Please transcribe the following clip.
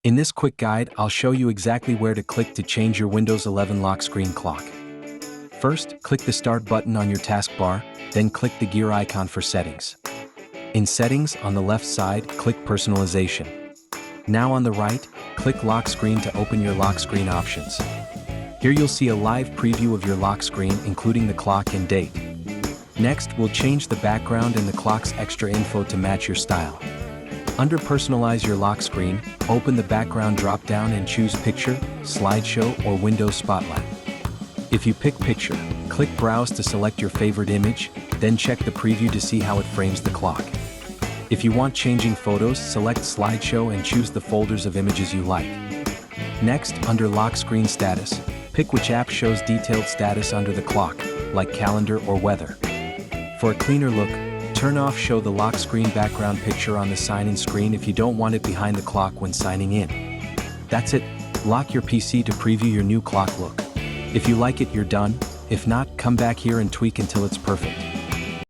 In this quick guide, I'll show you exactly where to click to change your Windows 11 lock screen clock. First, click the Start button on your taskbar, then click the gear icon for settings. In Settings, on the left side, click Personalization. Now on the right, click Lock Screen to open your lock screen options. Here you'll see a live preview of your lock screen, including the clock and date. Next, we'll change the background and the clock's extra info to match your style. Under Personalize your lock screen, open the background drop-down and choose Picture, Slideshow, or Windows Spotlight. If you pick Picture, click Browse to select your favorite image, then check the preview to see how it frames the clock. If you want changing photos, select Slideshow and choose the folders of images you like. Next, under Lock Screen Status, pick which app shows detailed status under the clock, like calendar or weather. For a cleaner look, turn off Show the lock screen background picture on the sign-in screen if you don't want it behind the clock when signing in. That's it. Lock your PC to preview your new clock look. If you like it, you're done. If not, come back here and tweak until it's perfect.